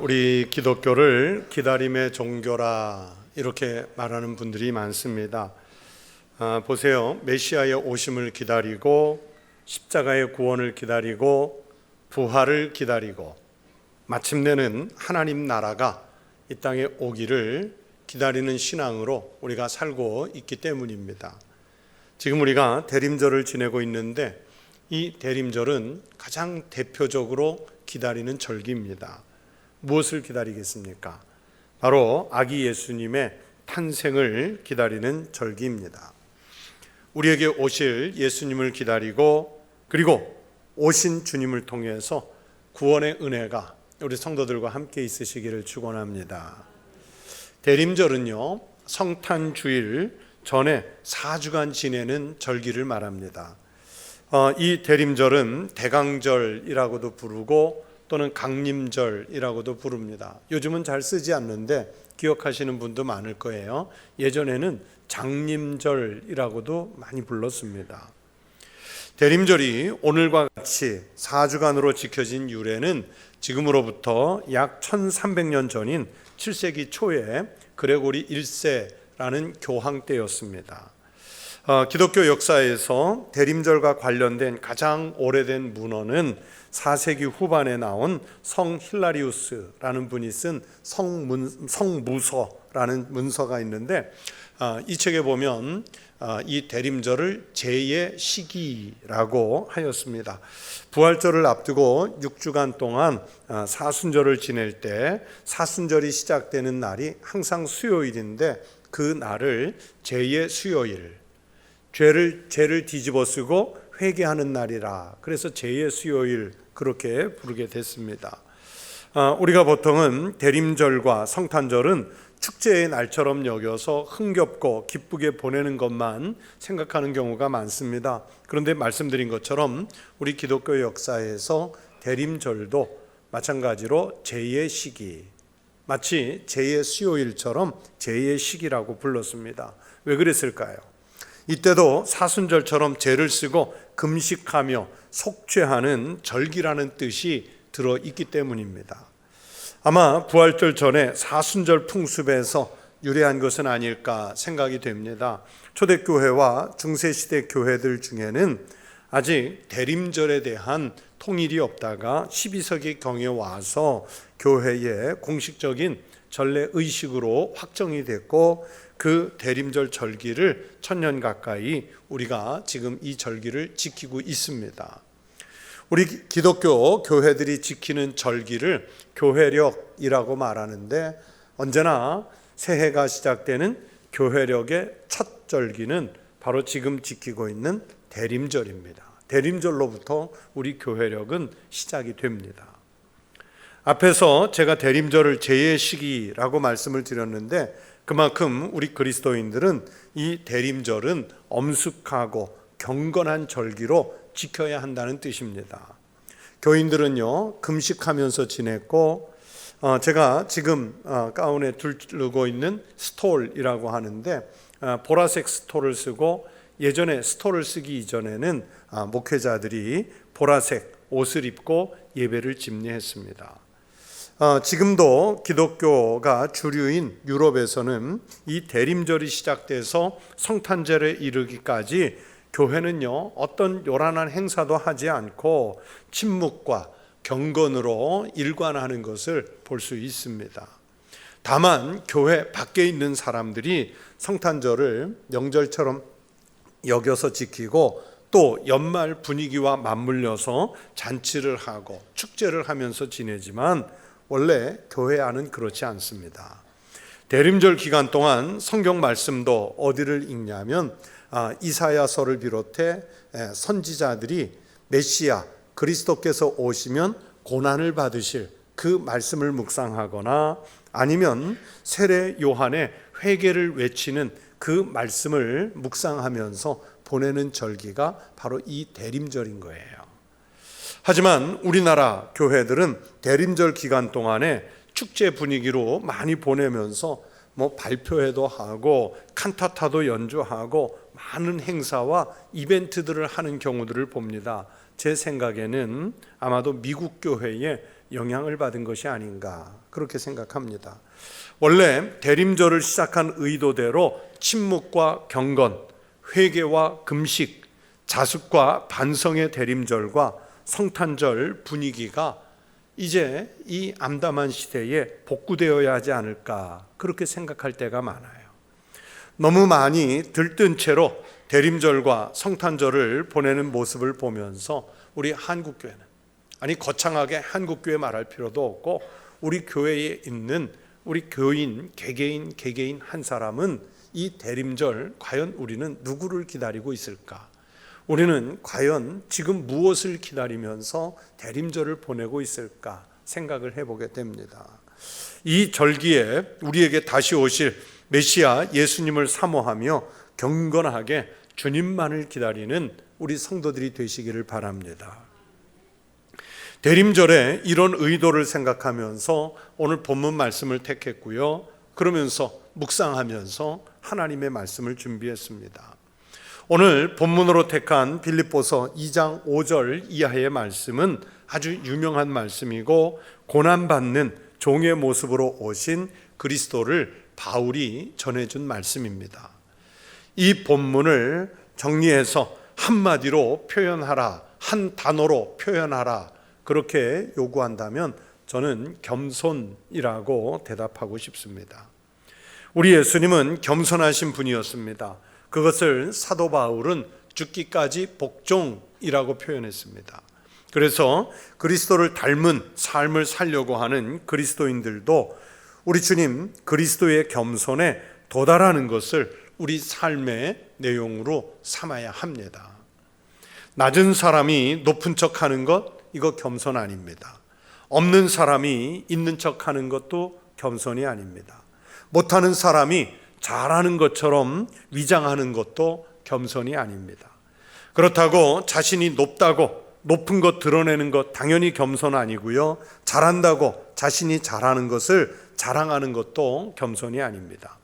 우리 기독교를 기다림의 종교라 이렇게 말하는 분들이 많습니다. 보세요. 메시아의 오심을 기다리고 십자가의 구원을 기다리고 부활을 기다리고 마침내는 하나님 나라가 이 땅에 오기를 기다리는 신앙으로 우리가 살고 있기 때문입니다. 지금 우리가 대림절을 지내고 있는데 이 대림절은 가장 대표적으로 기다리는 절기입니다. 무엇을 기다리겠습니까? 바로 아기 예수님의 탄생을 기다리는 절기입니다. 우리에게 오실 예수님을 기다리고 그리고 오신 주님을 통해서 구원의 은혜가 우리 성도들과 함께 있으시기를 축원합니다. 대림절은요, 성탄주일 전에 4주간 지내는 절기를 말합니다. 이 대림절은 대강절이라고도 부르고 또는 강림절이라고도 부릅니다. 요즘은 잘 쓰지 않는데 기억하시는 분도 많을 거예요. 예전에는 장림절이라고도 많이 불렀습니다. 대림절이 오늘과 같이 4주간으로 지켜진 유래는 지금으로부터 약 1300년 전인 7세기 초에 그레고리 1세라는 교황 때였습니다. 기독교 역사에서 대림절과 관련된 가장 오래된 문헌은 4세기 후반에 나온 성 힐라리우스라는 분이 쓴 성무서라는 문서가 있는데, 이 책에 보면 이 대림절을 제의 시기라고 하였습니다. 부활절을 앞두고 6주간 동안 사순절을 지낼 때 사순절이 시작되는 날이 항상 수요일인데 그 날을 제의 수요일, 죄를 뒤집어쓰고 회개하는 날이라 그래서 제의 수요일 그렇게 부르게 됐습니다. 우리가 보통은 대림절과 성탄절은 축제의 날처럼 여겨서 흥겹고 기쁘게 보내는 것만 생각하는 경우가 많습니다. 그런데 말씀드린 것처럼 우리 기독교 역사에서 대림절도 마찬가지로 제의 시기, 마치 제의 수요일처럼 제의 시기라고 불렀습니다. 왜 그랬을까요? 이때도 사순절처럼 제를 쓰고 금식하며 속죄하는 절기라는 뜻이 들어있기 때문입니다. 아마 부활절 전에 사순절 풍습에서 유래한 것은 아닐까 생각이 됩니다. 초대교회와 중세시대 교회들 중에는 아직 대림절에 대한 통일이 없다가 12세기 경에 와서 교회의 공식적인 전례 의식으로 확정이 됐고 그 대림절 절기를 1000년 가까이 우리가 지금 이 절기를 지키고 있습니다. 우리 기독교 교회들이 지키는 절기를 교회력이라고 말하는데 언제나 새해가 시작되는 교회력의 첫 절기는 바로 지금 지키고 있는 대림절입니다. 대림절로부터 우리 교회력은 시작이 됩니다. 앞에서 제가 대림절을 제의 시기라고 말씀을 드렸는데 그만큼 우리 그리스도인들은 이 대림절은 엄숙하고 경건한 절기로 지켜야 한다는 뜻입니다. 교인들은요 금식하면서 지냈고 제가 지금 가운에 두르고 있는 스톨이라고 하는데 보라색 스톨을 쓰고 예전에 스톨을 쓰기 이전에는 목회자들이 보라색 옷을 입고 예배를 집례했습니다. 지금도 기독교가 주류인 유럽에서는 이 대림절이 시작돼서 성탄절에 이르기까지 교회는요 어떤 요란한 행사도 하지 않고 침묵과 경건으로 일관하는 것을 볼 수 있습니다. 다만 교회 밖에 있는 사람들이 성탄절을 명절처럼 여겨서 지키고 또 연말 분위기와 맞물려서 잔치를 하고 축제를 하면서 지내지만 원래 교회 안은 그렇지 않습니다. 대림절 기간 동안 성경 말씀도 어디를 읽냐면 이사야서를 비롯해 선지자들이 메시아 그리스도께서 오시면 고난을 받으실 그 말씀을 묵상하거나 아니면 세례 요한의 회개를 외치는 그 말씀을 묵상하면서 보내는 절기가 바로 이 대림절인 거예요. 하지만 우리나라 교회들은 대림절 기간 동안에 축제 분위기로 많이 보내면서 발표회도 하고 칸타타도 연주하고 많은 행사와 이벤트들을 하는 경우들을 봅니다. 제 생각에는 아마도 미국 교회의 영향을 받은 것이 아닌가 그렇게 생각합니다. 원래 대림절을 시작한 의도대로 침묵과 경건, 회개와 금식, 자숙과 반성의 대림절과 성탄절 분위기가 이제 이 암담한 시대에 복구되어야 하지 않을까 그렇게 생각할 때가 많아요. 너무 많이 들뜬 채로 대림절과 성탄절을 보내는 모습을 보면서 우리 한국교회는, 아니 거창하게 한국교회 말할 필요도 없고 우리 교회에 있는 우리 교인 개개인 한 사람은 이 대림절 과연 우리는 누구를 기다리고 있을까? 우리는 과연 지금 무엇을 기다리면서 대림절을 보내고 있을까 생각을 해보게 됩니다. 이 절기에 우리에게 다시 오실 메시아 예수님을 사모하며 경건하게 주님만을 기다리는 우리 성도들이 되시기를 바랍니다. 대림절에 이런 의도를 생각하면서 오늘 본문 말씀을 택했고요. 그러면서 묵상하면서 하나님의 말씀을 준비했습니다. 오늘 본문으로 택한 빌립보서 2장 5절 이하의 말씀은 아주 유명한 말씀이고 고난받는 종의 모습으로 오신 그리스도를 바울이 전해준 말씀입니다. 이 본문을 정리해서 한마디로 표현하라, 한 단어로 표현하라 그렇게 요구한다면 저는 겸손이라고 대답하고 싶습니다. 우리 예수님은 겸손하신 분이었습니다. 그것을 사도 바울은 죽기까지 복종이라고 표현했습니다. 그래서 그리스도를 닮은 삶을 살려고 하는 그리스도인들도 우리 주님 그리스도의 겸손에 도달하는 것을 우리 삶의 내용으로 삼아야 합니다. 낮은 사람이 높은 척하는 것, 이거 겸손 아닙니다. 없는 사람이 있는 척하는 것도 겸손이 아닙니다. 못하는 사람이 잘하는 것처럼 위장하는 것도 겸손이 아닙니다. 그렇다고 자신이 높다고 높은 것 드러내는 것 당연히 겸손 아니고요. 잘한다고 자신이 잘하는 것을 자랑하는 것도 겸손이 아닙니다.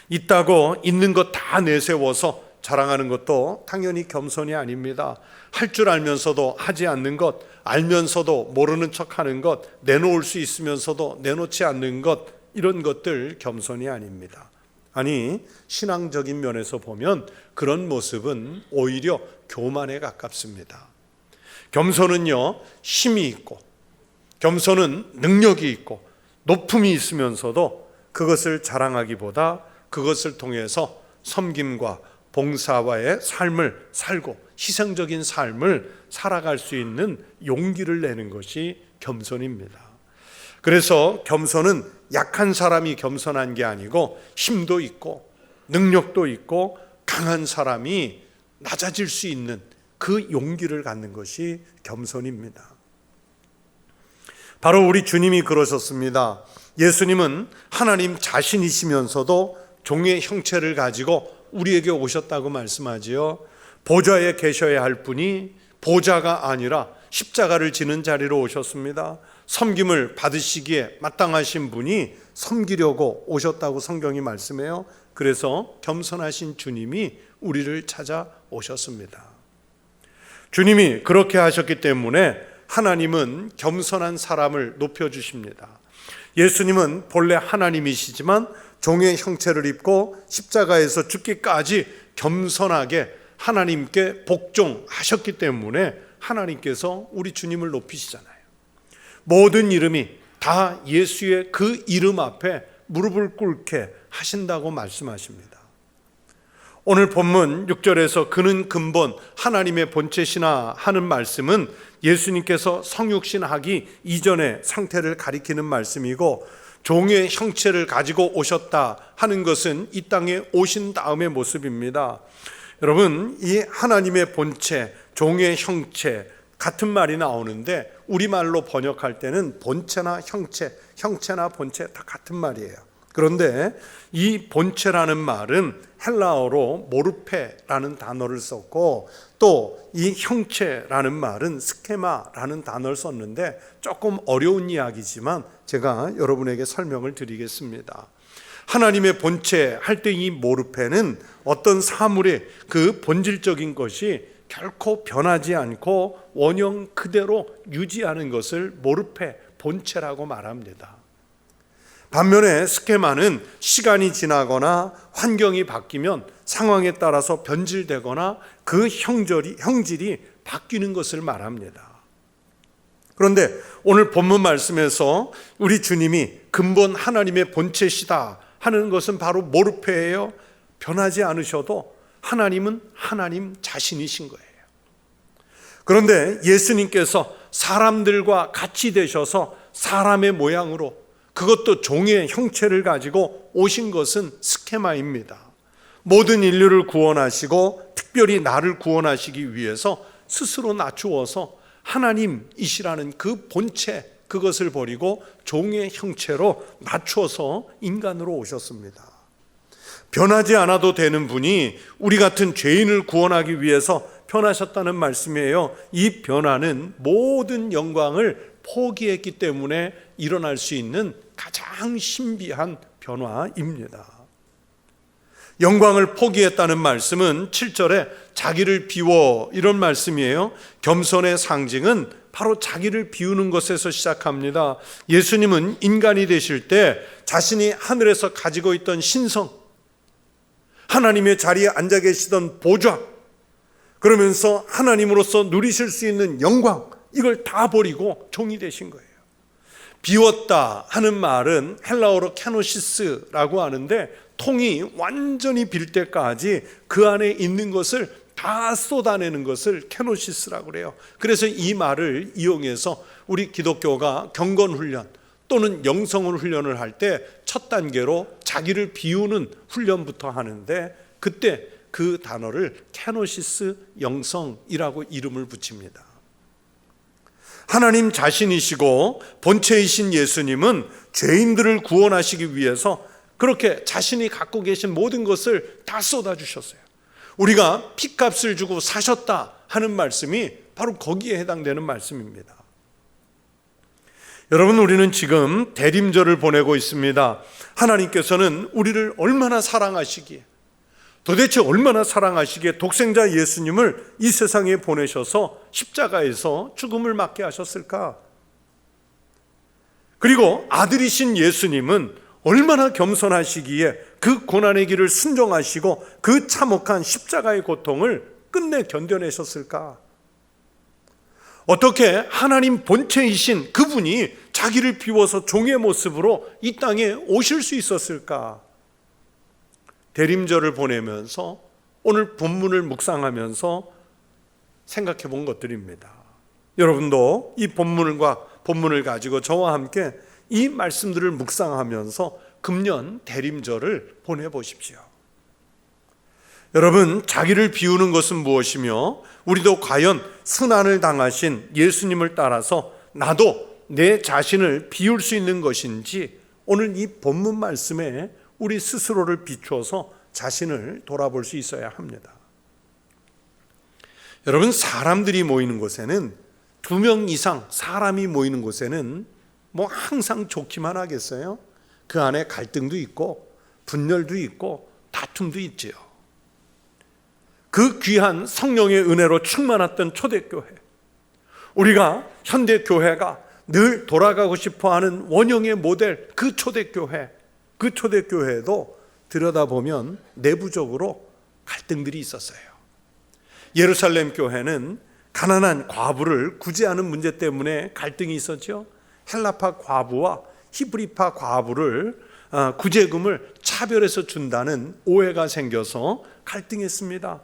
있다고 있는 것 다 내세워서 자랑하는 것도 당연히 겸손이 아닙니다. 할 줄 알면서도 하지 않는 것, 알면서도 모르는 척하는 것, 내놓을 수 있으면서도 내놓지 않는 것, 이런 것들 겸손이 아닙니다. 아니, 신앙적인 면에서 보면 그런 모습은 오히려 교만에 가깝습니다. 겸손은요, 힘이 있고, 겸손은 능력이 있고, 높음이 있으면서도 그것을 자랑하기보다 그것을 통해서 섬김과 봉사와의 삶을 살고 희생적인 삶을 살아갈 수 있는 용기를 내는 것이 겸손입니다. 그래서 겸손은 약한 사람이 겸손한 게 아니고 힘도 있고 능력도 있고 강한 사람이 낮아질 수 있는 그 용기를 갖는 것이 겸손입니다. 바로 우리 주님이 그러셨습니다. 예수님은 하나님 자신이시면서도 종의 형체를 가지고 우리에게 오셨다고 말씀하지요. 보좌에 계셔야 할 분이 보좌가 아니라 십자가를 지는 자리로 오셨습니다. 섬김을 받으시기에 마땅하신 분이 섬기려고 오셨다고 성경이 말씀해요. 그래서 겸손하신 주님이 우리를 찾아오셨습니다. 주님이 그렇게 하셨기 때문에 하나님은 겸손한 사람을 높여주십니다. 예수님은 본래 하나님이시지만 종의 형체를 입고 십자가에서 죽기까지 겸손하게 하나님께 복종하셨기 때문에 하나님께서 우리 주님을 높이시잖아요. 모든 이름이 다 예수의 그 이름 앞에 무릎을 꿇게 하신다고 말씀하십니다. 오늘 본문 6절에서 그는 근본 하나님의 본체시나 하는 말씀은 예수님께서 성육신하기 이전의 상태를 가리키는 말씀이고, 종의 형체를 가지고 오셨다 하는 것은 이 땅에 오신 다음의 모습입니다. 여러분, 이 하나님의 본체, 종의 형체 같은 말이 나오는데 우리말로 번역할 때는 본체나 형체, 형체나 본체 다 같은 말이에요. 그런데 이 본체라는 말은 헬라어로 모르페라는 단어를 썼고, 또 이 형체라는 말은 스케마라는 단어를 썼는데 조금 어려운 이야기지만 제가 여러분에게 설명을 드리겠습니다. 하나님의 본체 할 때 이 모르페는 어떤 사물의 그 본질적인 것이 결코 변하지 않고 원형 그대로 유지하는 것을 모르페, 본체라고 말합니다. 반면에 스케마는 시간이 지나거나 환경이 바뀌면 상황에 따라서 변질되거나 그 형질이 바뀌는 것을 말합니다. 그런데 오늘 본문 말씀에서 우리 주님이 근본 하나님의 본체시다 하는 것은 바로 모르페예요. 변하지 않으셔도 하나님은 하나님 자신이신 거예요. 그런데 예수님께서 사람들과 같이 되셔서 사람의 모양으로, 그것도 종의 형체를 가지고 오신 것은 스케마입니다. 모든 인류를 구원하시고 특별히 나를 구원하시기 위해서 스스로 낮추어서 하나님이시라는 그 본체, 그것을 버리고 종의 형체로 낮추어서 인간으로 오셨습니다. 변하지 않아도 되는 분이 우리 같은 죄인을 구원하기 위해서 변하셨다는 말씀이에요. 이 변화는 모든 영광을 포기했기 때문에 일어날 수 있는 가장 신비한 변화입니다. 영광을 포기했다는 말씀은 7절에 자기를 비워, 이런 말씀이에요. 겸손의 상징은 바로 자기를 비우는 것에서 시작합니다. 예수님은 인간이 되실 때 자신이 하늘에서 가지고 있던 신성, 하나님의 자리에 앉아 계시던 보좌, 그러면서 하나님으로서 누리실 수 있는 영광, 이걸 다 버리고 종이 되신 거예요. 비웠다 하는 말은 헬라어로 캐노시스라고 하는데, 통이 완전히 빌 때까지 그 안에 있는 것을 다 쏟아내는 것을 캐노시스라고 그래요. 그래서 이 말을 이용해서 우리 기독교가 경건훈련 또는 영성을 훈련을 할 때 첫 단계로 자기를 비우는 훈련부터 하는데, 그때 그 단어를 캐노시스 영성이라고 이름을 붙입니다. 하나님 자신이시고 본체이신 예수님은 죄인들을 구원하시기 위해서 그렇게 자신이 갖고 계신 모든 것을 다 쏟아주셨어요. 우리가 피값을 주고 사셨다 하는 말씀이 바로 거기에 해당되는 말씀입니다. 여러분, 우리는 지금 대림절을 보내고 있습니다. 하나님께서는 우리를 얼마나 사랑하시기에, 도대체 얼마나 사랑하시기에 독생자 예수님을 이 세상에 보내셔서 십자가에서 죽음을 맞게 하셨을까? 그리고 아들이신 예수님은 얼마나 겸손하시기에 그 고난의 길을 순종하시고 그 참혹한 십자가의 고통을 끝내 견뎌내셨을까? 어떻게 하나님 본체이신 그분이 자기를 비워서 종의 모습으로 이 땅에 오실 수 있었을까? 대림절을 보내면서 오늘 본문을 묵상하면서 생각해 본 것들입니다. 여러분도 이 본문을 가지고 저와 함께 이 말씀들을 묵상하면서 금년 대림절을 보내보십시오. 여러분, 자기를 비우는 것은 무엇이며 우리도 과연 순환을 당하신 예수님을 따라서 나도 내 자신을 비울 수 있는 것인지, 오늘 이 본문 말씀에 우리 스스로를 비추어서 자신을 돌아볼 수 있어야 합니다. 여러분, 사람들이 모이는 곳에는, 2명 이상 사람이 모이는 곳에는 뭐 항상 좋기만 하겠어요? 그 안에 갈등도 있고 분열도 있고 다툼도 있지요. 그 귀한 성령의 은혜로 충만했던 초대교회, 우리가 현대교회가 늘 돌아가고 싶어하는 원형의 모델, 그 초대교회도 들여다보면 내부적으로 갈등들이 있었어요. 예루살렘 교회는 가난한 과부를 구제하는 문제 때문에 갈등이 있었죠. 헬라파 과부와 히브리파 과부를 구제금을 차별해서 준다는 오해가 생겨서 갈등했습니다.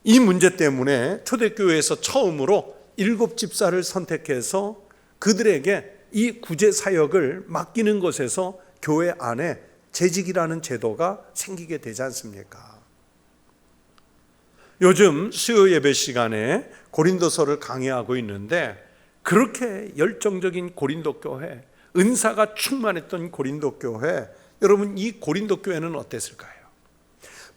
이 문제 때문에 초대교회에서 처음으로 7집사를 선택해서 그들에게 이 구제 사역을 맡기는 것에서 교회 안에 재직이라는 제도가 생기게 되지 않습니까? 요즘 수요 예배 시간에 고린도서를 강의하고 있는데, 그렇게 열정적인 고린도 교회, 은사가 충만했던 고린도 교회, 여러분, 이 고린도 교회는 어땠을까요?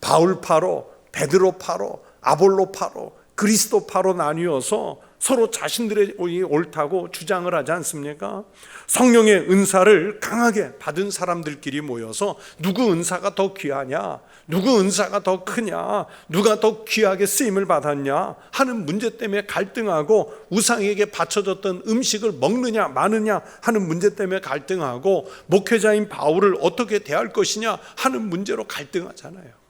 바울파로, 베드로파로, 아볼로파로, 그리스도파로 나뉘어서 서로 자신들의 옳다고 주장을 하지 않습니까? 성령의 은사를 강하게 받은 사람들끼리 모여서 누구 은사가 더 귀하냐, 누구 은사가 더 크냐, 누가 더 귀하게 쓰임을 받았냐 하는 문제 때문에 갈등하고, 우상에게 바쳐졌던 음식을 먹느냐 마느냐 하는 문제 때문에 갈등하고, 목회자인 바울을 어떻게 대할 것이냐 하는 문제로 갈등하잖아요.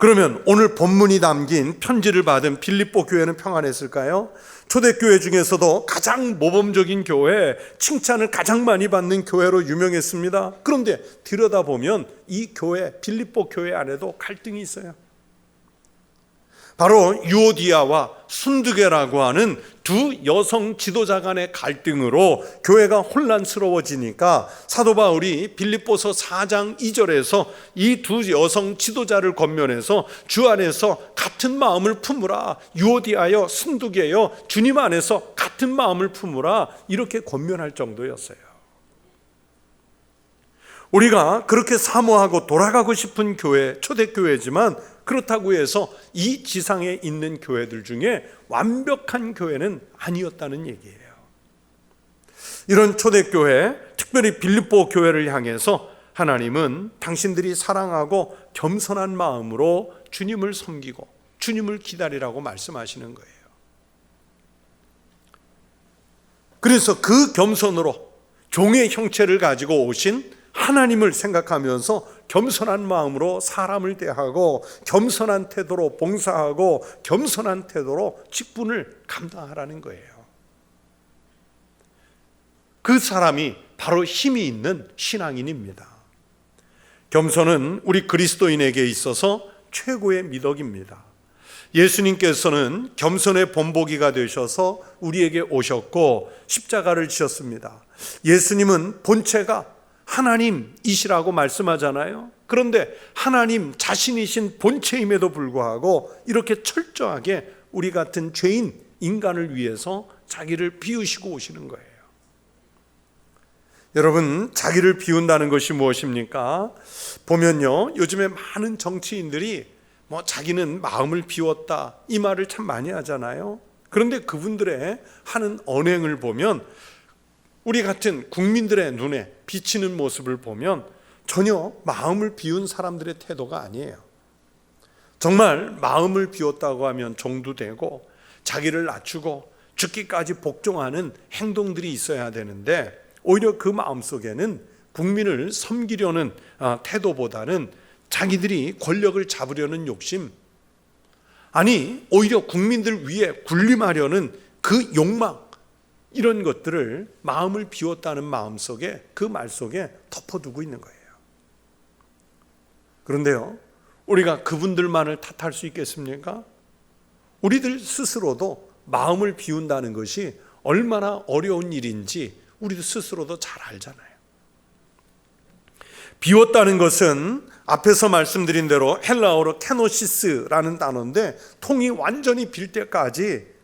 그러면 오늘 본문이 담긴 편지를 받은 빌립보 교회는 평안했을까요? 초대교회 중에서도 가장 모범적인 교회, 칭찬을 가장 많이 받는 교회로 유명했습니다. 그런데 들여다보면 이 교회, 빌립보 교회 안에도 갈등이 있어요. 바로 유오디아와 순두계라고 하는 두 여성 지도자 간의 갈등으로 교회가 혼란스러워지니까 사도 바울이 빌립보서 4장 2절에서 이 두 여성 지도자를 권면해서 주 안에서 같은 마음을 품으라, 유오디아여 순두계여 주님 안에서 같은 마음을 품으라, 이렇게 권면할 정도였어요. 우리가 그렇게 사모하고 돌아가고 싶은 교회, 초대교회지만 그렇다고 해서 이 지상에 있는 교회들 중에 완벽한 교회는 아니었다는 얘기예요. 이런 초대교회, 특별히 빌립보 교회를 향해서 하나님은 당신들이 사랑하고 겸손한 마음으로 주님을 섬기고 주님을 기다리라고 말씀하시는 거예요. 그래서 그 겸손으로 종의 형체를 가지고 오신 하나님을 생각하면서 겸손한 마음으로 사람을 대하고, 겸손한 태도로 봉사하고, 겸손한 태도로 직분을 감당하라는 거예요. 그 사람이 바로 힘이 있는 신앙인입니다. 겸손은 우리 그리스도인에게 있어서 최고의 미덕입니다. 예수님께서는 겸손의 본보기가 되셔서 우리에게 오셨고 십자가를 지셨습니다. 예수님은 본체가 하나님이시라고 말씀하잖아요. 그런데 하나님 자신이신 본체임에도 불구하고 이렇게 철저하게 우리 같은 죄인 인간을 위해서 자기를 비우시고 오시는 거예요. 여러분, 자기를 비운다는 것이 무엇입니까? 보면요, 요즘에 많은 정치인들이 자기는 마음을 비웠다 이 말을 참 많이 하잖아요. 그런데 그분들의 하는 언행을 보면 우리 같은 국민들의 눈에 비치는 모습을 보면 전혀 마음을 비운 사람들의 태도가 아니에요. 정말 마음을 비웠다고 하면 정도되고 자기를 낮추고 죽기까지 복종하는 행동들이 있어야 되는데, 오히려 그 마음속에는 국민을 섬기려는 태도보다는 자기들이 권력을 잡으려는 욕심, 아니 오히려 국민들 위에 군림하려는 그 욕망, 이런 것들을 마음을 비웠다는 마음 속에, 그 말 속에 덮어두고 있는 거예요. 그런데요, 우리가 그분들만을 탓할 수 있겠습니까? 우리들 스스로도 마음을 비운다는 것이 얼마나 어려운 일인지 우리도 스스로도 잘 알잖아요. 비웠다는 것은 앞에서 말씀드린 대로 헬라어로 케노시스라는 단어인데, 통이 완전히 빌 때까지,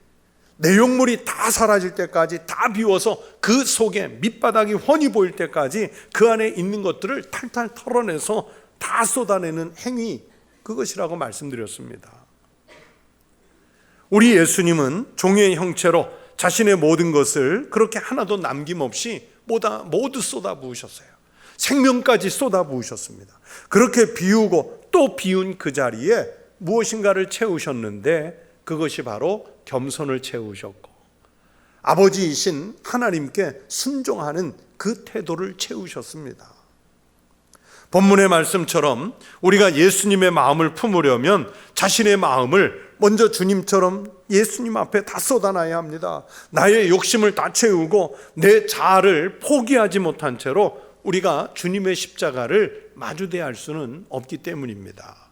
내용물이 다 사라질 때까지 다 비워서 그 속에 밑바닥이 훤히 보일 때까지 그 안에 있는 것들을 탈탈 털어내서 다 쏟아내는 행위, 그것이라고 말씀드렸습니다. 우리 예수님은 종의 형체로 자신의 모든 것을 그렇게 하나도 남김없이 모두 쏟아부으셨어요. 생명까지 쏟아부으셨습니다. 그렇게 비우고 또 비운 그 자리에 무엇인가를 채우셨는데, 그것이 바로 겸손을 채우셨고 아버지이신 하나님께 순종하는 그 태도를 채우셨습니다. 본문의 말씀처럼 우리가 예수님의 마음을 품으려면 자신의 마음을 먼저 주님처럼 예수님 앞에 다 쏟아놔야 합니다. 나의 욕심을 다 채우고 내 자아를 포기하지 못한 채로 우리가 주님의 십자가를 마주대할 수는 없기 때문입니다.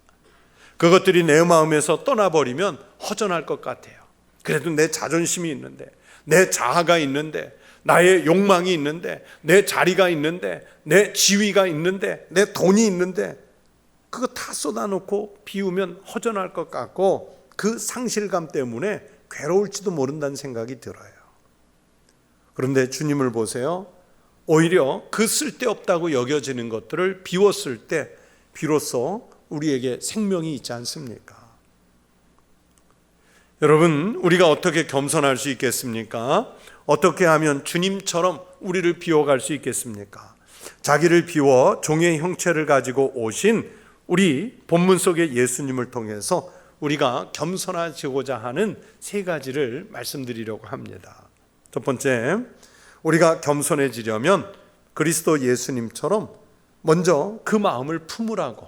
그것들이 내 마음에서 떠나버리면 허전할 것 같아요. 그래도 내 자존심이 있는데, 내 자아가 있는데, 나의 욕망이 있는데, 내 자리가 있는데, 내 지위가 있는데, 내 돈이 있는데, 그거 다 쏟아놓고 비우면 허전할 것 같고 그 상실감 때문에 괴로울지도 모른다는 생각이 들어요. 그런데 주님을 보세요. 오히려 그 쓸데없다고 여겨지는 것들을 비웠을 때 비로소 우리에게 생명이 있지 않습니까? 여러분, 우리가 어떻게 겸손할 수 있겠습니까? 어떻게 하면 주님처럼 우리를 비워갈 수 있겠습니까? 자기를 비워 종의 형체를 가지고 오신 우리 본문 속의 예수님을 통해서 우리가 겸손해지고자 하는 세 가지를 말씀드리려고 합니다. 첫 번째, 우리가 겸손해지려면 그리스도 예수님처럼 먼저 그 마음을 품으라고,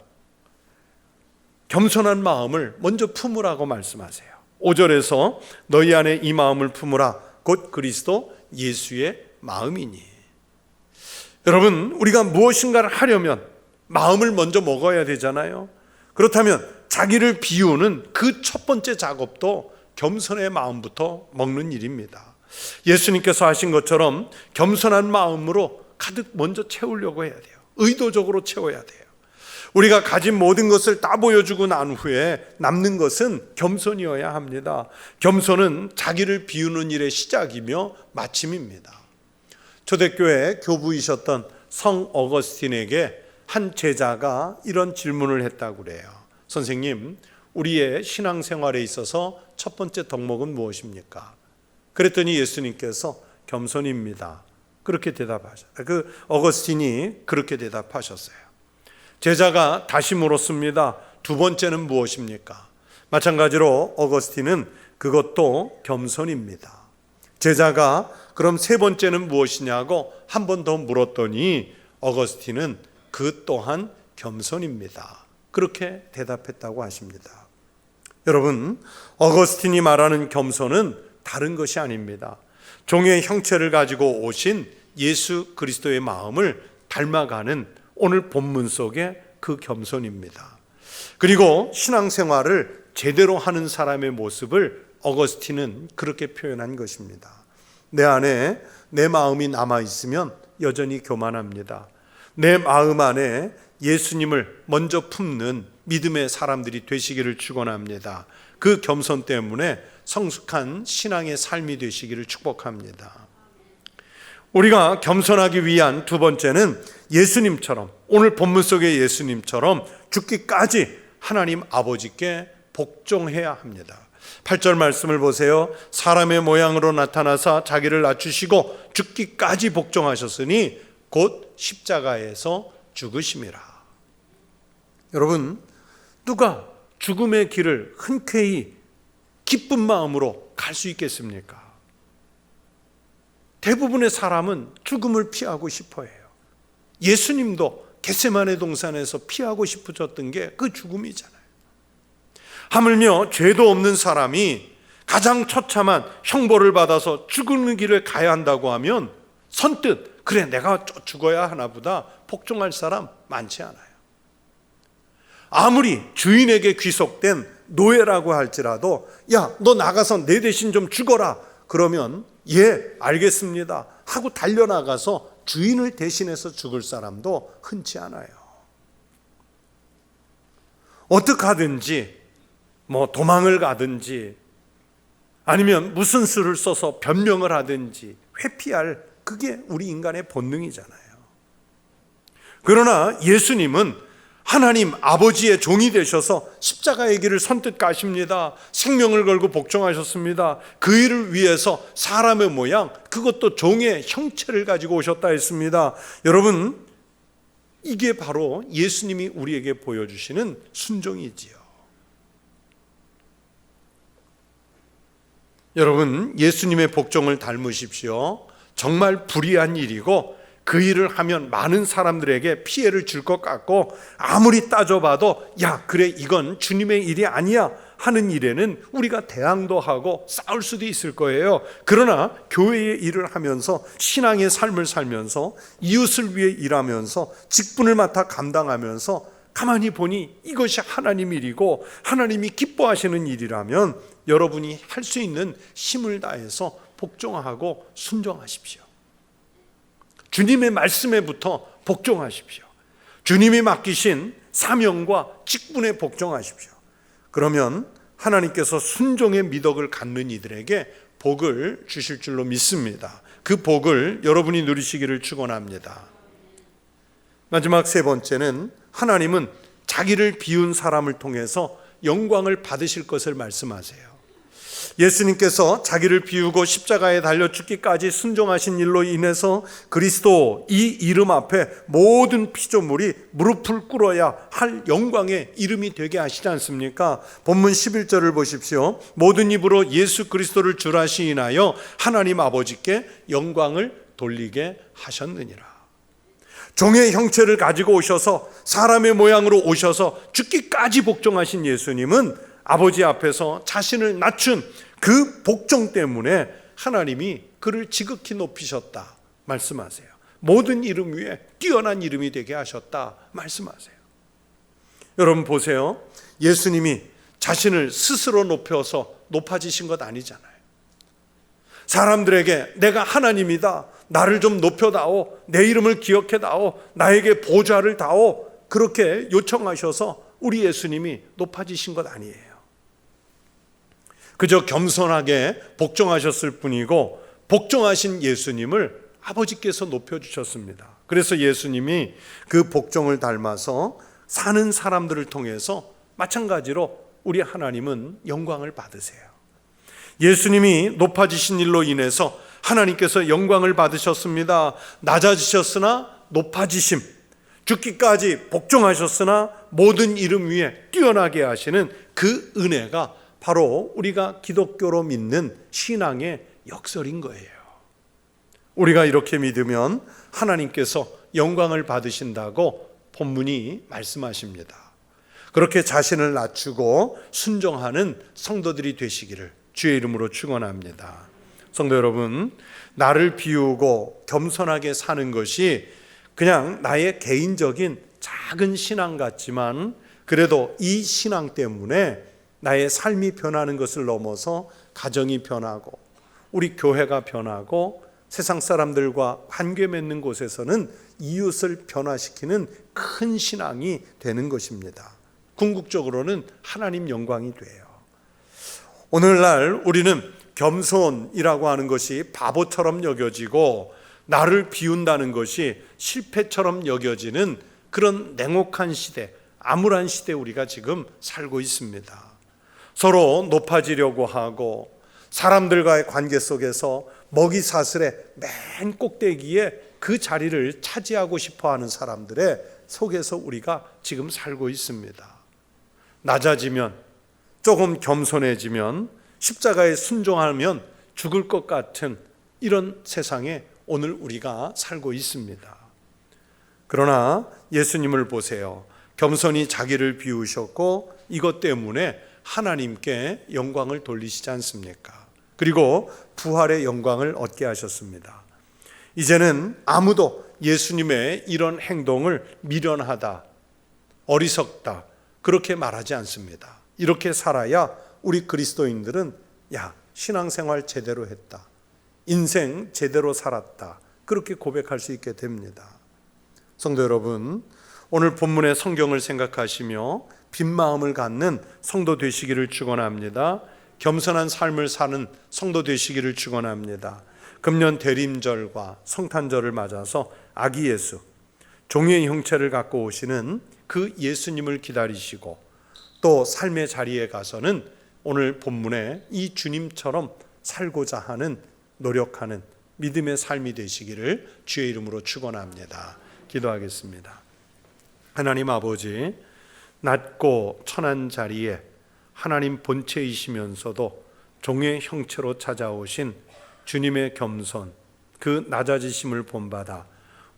겸손한 마음을 먼저 품으라고 말씀하세요. 5절에서 너희 안에 이 마음을 품으라 곧 그리스도 예수의 마음이니. 여러분, 우리가 무엇인가를 하려면 마음을 먼저 먹어야 되잖아요. 그렇다면 자기를 비우는 그 첫 번째 작업도 겸손의 마음부터 먹는 일입니다. 예수님께서 하신 것처럼 겸손한 마음으로 가득 먼저 채우려고 해야 돼요. 의도적으로 채워야 돼요. 우리가 가진 모든 것을 다 보여주고 난 후에 남는 것은 겸손이어야 합니다. 겸손은 자기를 비우는 일의 시작이며 마침입니다. 초대교회 교부이셨던 성 어거스틴에게 한 제자가 이런 질문을 했다고 그래요. 선생님, 우리의 신앙생활에 있어서 첫 번째 덕목은 무엇입니까? 그랬더니 예수님께서 겸손입니다. 그렇게 대답하셨어요. 그 어거스틴이 그렇게 대답하셨어요. 제자가 다시 물었습니다. 두 번째는 무엇입니까? 마찬가지로 어거스틴은 그것도 겸손입니다. 제자가 그럼 세 번째는 무엇이냐고 한 번 더 물었더니 어거스틴은 그 또한 겸손입니다. 그렇게 대답했다고 하십니다. 여러분, 어거스틴이 말하는 겸손은 다른 것이 아닙니다. 종의 형체를 가지고 오신 예수 그리스도의 마음을 닮아가는 오늘 본문 속의 그 겸손입니다. 그리고 신앙생활을 제대로 하는 사람의 모습을 어거스틴은 그렇게 표현한 것입니다. 내 안에 내 마음이 남아있으면 여전히 교만합니다. 내 마음 안에 예수님을 먼저 품는 믿음의 사람들이 되시기를 축원합니다. 그 겸손 때문에 성숙한 신앙의 삶이 되시기를 축복합니다. 우리가 겸손하기 위한 두 번째는 예수님처럼, 오늘 본문 속의 예수님처럼 죽기까지 하나님 아버지께 복종해야 합니다. 8절 말씀을 보세요. 사람의 모양으로 나타나사 자기를 낮추시고 죽기까지 복종하셨으니 곧 십자가에서 죽으심이라. 여러분, 누가 죽음의 길을 흔쾌히 기쁜 마음으로 갈 수 있겠습니까? 대부분의 사람은 죽음을 피하고 싶어 해요. 예수님도 겟세마네 동산에서 피하고 싶으셨던 게 그 죽음이잖아요. 하물며 죄도 없는 사람이 가장 처참한 형벌을 받아서 죽는 길을 가야 한다고 하면 선뜻 그래 내가 죽어야 하나 보다 복종할 사람 많지 않아요. 아무리 주인에게 귀속된 노예라고 할지라도 야, 너 나가서 내 대신 좀 죽어라. 그러면 예, 알겠습니다 하고 달려나가서 주인을 대신해서 죽을 사람도 흔치 않아요. 어떻게 하든지 도망을 가든지 아니면 무슨 수를 써서 변명을 하든지 회피할, 그게 우리 인간의 본능이잖아요. 그러나 예수님은 하나님 아버지의 종이 되셔서 십자가의 길을 선뜻 가십니다. 생명을 걸고 복종하셨습니다. 그 일을 위해서 사람의 모양, 그것도 종의 형체를 가지고 오셨다 했습니다. 여러분, 이게 바로 예수님이 우리에게 보여주시는 순종이지요. 여러분, 예수님의 복종을 닮으십시오. 정말 불의한 일이고 그 일을 하면 많은 사람들에게 피해를 줄 것 같고 아무리 따져봐도 야, 그래 이건 주님의 일이 아니야 하는 일에는 우리가 대항도 하고 싸울 수도 있을 거예요. 그러나 교회의 일을 하면서 신앙의 삶을 살면서 이웃을 위해 일하면서 직분을 맡아 감당하면서 가만히 보니 이것이 하나님 일이고 하나님이 기뻐하시는 일이라면 여러분이 할 수 있는 힘을 다해서 복종하고 순종하십시오. 주님의 말씀에부터 복종하십시오. 주님이 맡기신 사명과 직분에 복종하십시오. 그러면 하나님께서 순종의 미덕을 갖는 이들에게 복을 주실 줄로 믿습니다. 그 복을 여러분이 누리시기를 축원합니다. 마지막 세 번째는 하나님은 자기를 비운 사람을 통해서 영광을 받으실 것을 말씀하세요. 예수님께서 자기를 비우고 십자가에 달려 죽기까지 순종하신 일로 인해서 그리스도 이 이름 앞에 모든 피조물이 무릎을 꿇어야 할 영광의 이름이 되게 하시지 않습니까? 본문 11절을 보십시오. 모든 입으로 예수 그리스도를 주라 시인하여 하나님 아버지께 영광을 돌리게 하셨느니라. 종의 형체를 가지고 오셔서 사람의 모양으로 오셔서 죽기까지 복종하신 예수님은 아버지 앞에서 자신을 낮춘 그 복종 때문에 하나님이 그를 지극히 높이셨다 말씀하세요. 모든 이름 위에 뛰어난 이름이 되게 하셨다 말씀하세요. 여러분 보세요. 예수님이 자신을 스스로 높여서 높아지신 것 아니잖아요. 사람들에게 내가 하나님이다, 나를 좀 높여다오, 내 이름을 기억해다오, 나에게 보좌를 다오, 그렇게 요청하셔서 우리 예수님이 높아지신 것 아니에요. 그저 겸손하게 복종하셨을 뿐이고 복종하신 예수님을 아버지께서 높여주셨습니다. 그래서 예수님이 그 복종을 닮아서 사는 사람들을 통해서 마찬가지로 우리 하나님은 영광을 받으세요. 예수님이 높아지신 일로 인해서 하나님께서 영광을 받으셨습니다. 낮아지셨으나 높아지심, 죽기까지 복종하셨으나 모든 이름 위에 뛰어나게 하시는 그 은혜가 바로 우리가 기독교로 믿는 신앙의 역설인 거예요. 우리가 이렇게 믿으면 하나님께서 영광을 받으신다고 본문이 말씀하십니다. 그렇게 자신을 낮추고 순종하는 성도들이 되시기를 주의 이름으로 축원합니다. 성도 여러분, 나를 비우고 겸손하게 사는 것이 그냥 나의 개인적인 작은 신앙 같지만 그래도 이 신앙 때문에 나의 삶이 변하는 것을 넘어서 가정이 변하고 우리 교회가 변하고 세상 사람들과 관계 맺는 곳에서는 이웃을 변화시키는 큰 신앙이 되는 것입니다. 궁극적으로는 하나님 영광이 돼요. 오늘날 우리는 겸손이라고 하는 것이 바보처럼 여겨지고 나를 비운다는 것이 실패처럼 여겨지는 그런 냉혹한 시대, 암울한 시대 우리가 지금 살고 있습니다. 서로 높아지려고 하고 사람들과의 관계 속에서 먹이사슬의 맨 꼭대기에 그 자리를 차지하고 싶어하는 사람들의 속에서 우리가 지금 살고 있습니다. 낮아지면, 조금 겸손해지면, 십자가에 순종하면 죽을 것 같은 이런 세상에 오늘 우리가 살고 있습니다. 그러나 예수님을 보세요. 겸손히 자기를 비우셨고 이것 때문에 하나님께 영광을 돌리시지 않습니까? 그리고 부활의 영광을 얻게 하셨습니다. 이제는 아무도 예수님의 이런 행동을 미련하다, 어리석다 그렇게 말하지 않습니다. 이렇게 살아야 우리 그리스도인들은 신앙생활 제대로 했다, 인생 제대로 살았다 그렇게 고백할 수 있게 됩니다. 성도 여러분, 오늘 본문의 성경을 생각하시며 빈 마음을 갖는 성도 되시기를 축원합니다. 겸손한 삶을 사는 성도 되시기를 축원합니다. 금년 대림절과 성탄절을 맞아서 아기 예수, 종의 형체를 갖고 오시는 그 예수님을 기다리시고 또 삶의 자리에 가서는 오늘 본문에 이 주님처럼 살고자 하는 노력하는 믿음의 삶이 되시기를 주의 이름으로 축원합니다. 기도하겠습니다. 하나님 아버지, 낮고 천한 자리에 하나님 본체이시면서도 종의 형체로 찾아오신 주님의 겸손, 그 낮아지심을 본받아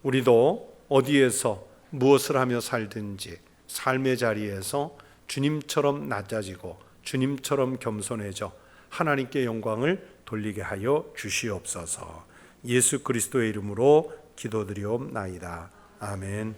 우리도 어디에서 무엇을 하며 살든지 삶의 자리에서 주님처럼 낮아지고 주님처럼 겸손해져 하나님께 영광을 돌리게 하여 주시옵소서. 예수 그리스도의 이름으로 기도드리옵나이다. 아멘.